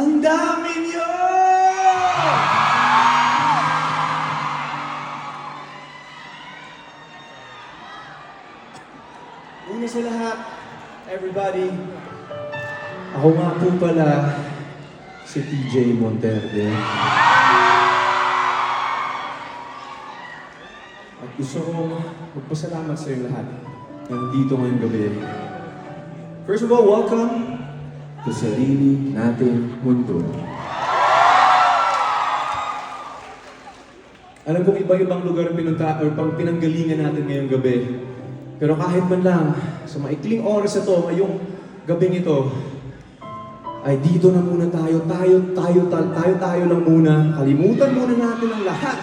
Ang dami niyo! Una sa lahat, everybody, ako nga po pala si TJ Monterde. At gusto kong magpasalamat sa inyo lahat na nandito ngayong gabi. First of all, welcome to Sarili Nating Mundo. Alam kong iba-ibang lugar pinunta or pinanggalingan natin ngayong gabi. Pero kahit man lang, sa maikling oras na to, ngayong gabing ito, ay dito na muna tayo lang muna. Kalimutan muna natin ang lahat.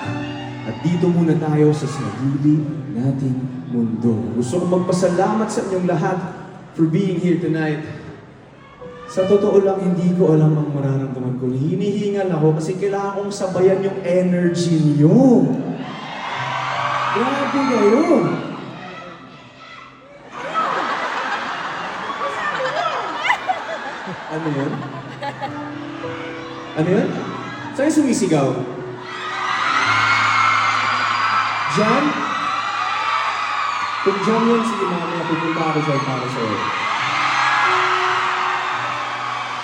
At dito muna tayo sa sarili nating mundo. Gusto kong magpasalamat sa inyong lahat for being here tonight. Sa totoo lang, hindi ko alam ang mararamdaman ko. Hinihingal ako kasi kailangan kong sabayan yung energy niyo. Grabe kayo. Ano yun? Ano yun? Saan yung sumisigaw? Diyan? Kung diyan yun, sige mamaya, pupunta ako dyan para sa'yo.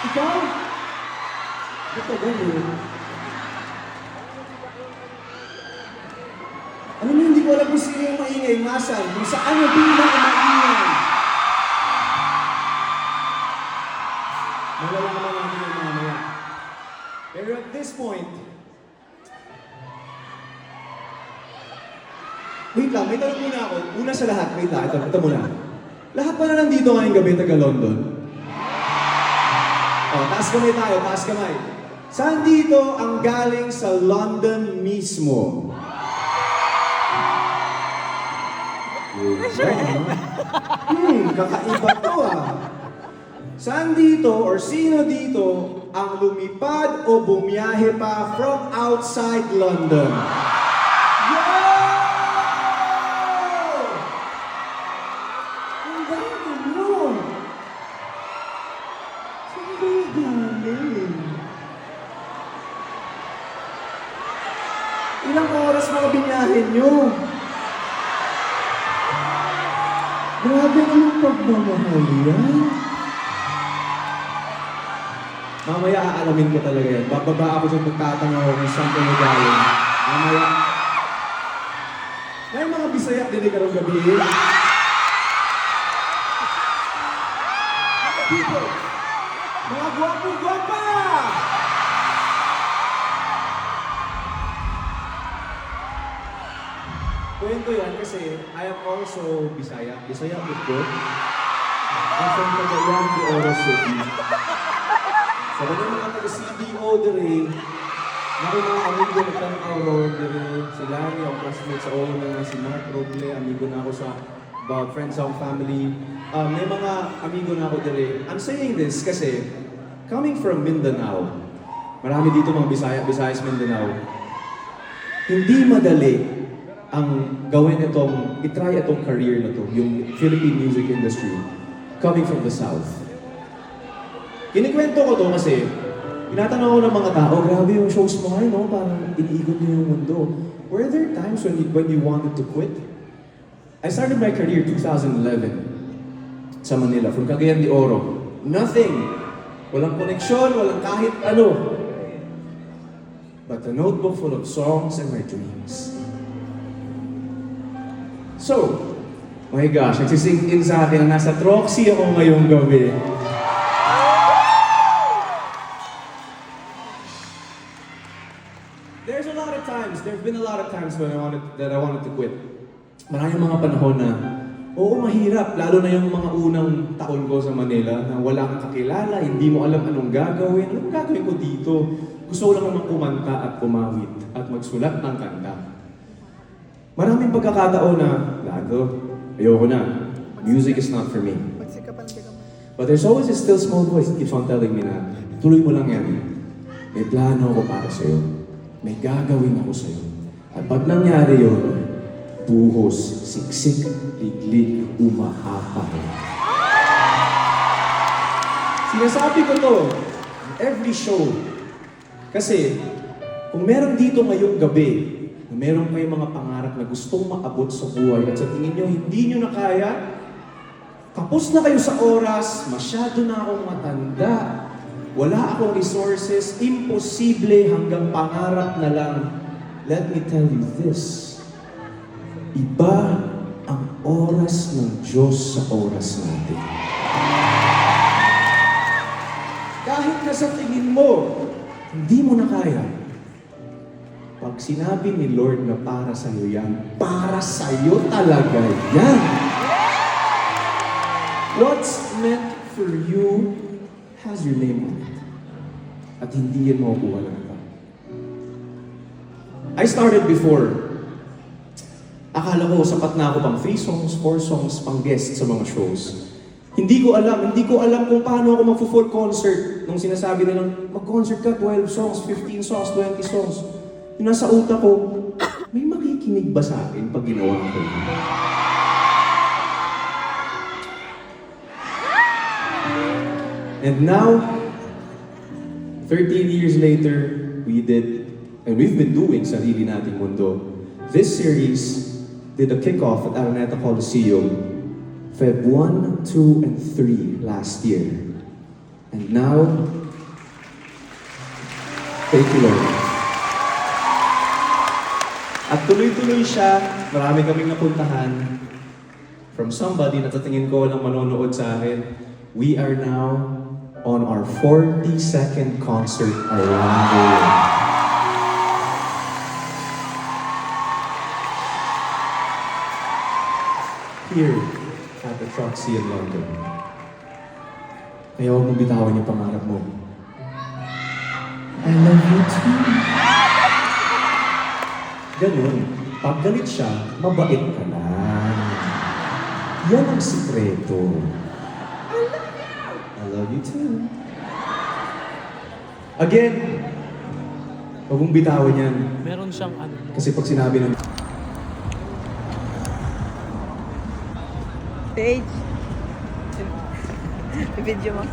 Ikaw? Ito ba yun? Ano mo, hindi ko alam kung sino yung maingay, masan, kung saan yung bilang ang maingay. Malalaman natin yung mamaya. Pero at this point, wait lang, may tanong muna ako. Una sa lahat, wait lang, ito muna. Lahat pa na nandito ngayong gabi, taga London. Taas kamay tayo, taas kamay. Saan dito ang galing sa London mismo? Kakaiba to ah. Saan dito or sino dito ang lumipad o bumiyahe pa from outside London? Yo! Ang galing mo! Saan ba yung galing? Ilang oras mga binyahin nyo? Grabe naman pagmamahal yan. Mamaya aalamin ko talaga yan. Bababa ako dyan magtatanga ako kung saan kayo galing. Mamaya. May mga Bisaya din karong gabi. People! Mga gwapong-gwapa! Kwento yan kasi I am also Bisaya. Bisaya ko. I'm from Cagayan de Oro City. Sa mga mga taga-CDO dire, naku mga amigo na tanaw dire, si Larry, ang classmate sa ONA, si Mark Roble, amigo na ako sa Friends Sound Family. May mga amigo na ako dire. I'm saying this kasi, coming from Mindanao, marami dito mga Visayas Mindanao, hindi madali ang gawin itry itong career na to, yung Philippine music industry, coming from the South. Kinikwento ko to kasi, tinatanong ko ng mga tao, grabe yung shows mo ngayon, no? Parang iniikot niyo yung mundo. Were there times when you wanted to quit? I started my career 2011 sa Manila, from Cagayan de Oro. Nothing. Walang koneksyon, walang kahit ano. But a notebook full of songs and my dreams. So, my gosh, nagsisink in sa akin na nasa Troxy ako ngayong gabi. There have been a lot of times when I wanted to quit. Maraming mga panahon na, oo, mahirap, lalo na yung mga unang taon ko sa Manila na wala kang kakilala, hindi mo alam anong gagawin. Anong gagawin ko dito? Gusto ko lang naman kumanta at kumawit at magsulat ng kanta. Maraming pagkakataon na, Lado, ayoko na. Music is not for me. But there's always a still small voice that keeps on telling me na, tuloy mo lang yan. May plano ako para sa'yo. May gagawin ako sa'yo. At pag nangyari yun, buhos, siksik, liglig, umahapay. Sinasabi ko to every show. Kasi, kung meron dito ngayong gabi, na meron kayong mga pangarap na gustong maabot sa buhay at sa tingin nyo, hindi nyo na kaya, tapos na kayo sa oras, masyado na akong matanda, wala akong resources, imposible hanggang pangarap na lang. Let me tell you this, iba ang oras ng Diyos sa oras natin. Kahit na sa tingin mo, hindi mo na kaya. Pag sinabi ni Lord na para sa'yo yan, para sa'yo talaga yan. What's meant for you has your name on it. At hindi yan makukuha ng iba. I started before. Akala ko sapat na ako pang 3 songs, 4 songs, pang guest sa mga shows. Hindi ko alam kung paano ako mag-full concert. Nung sinasabi nilang, mag-concert ka, 12 songs, 15 songs, 20 songs. Yung nasa utak ko, may makikinig ba sa akin pag ginawa ko? And now, 13 years later, we've been doing Sarili Nating Mundo. This series did a kickoff at Araneta Coliseum, Feb 1, 2, and 3 last year. And now, thank you Lord. At tuloy-tuloy siya, marami kaming napuntahan. From somebody na tatingin ko walang manonood sa akin, we are now on our 42nd concert around the world. Here at the Troxy in London. Kaya huwag mong bitawan yung pangarap mo. I love you too. Ganun. Pag galit siya, mabait ka na. Yan ang sikreto. I love you too. Again, huwag mong bitawan yan. Meron siyang ano. Kasi pag sinabi ng Page. Video mo.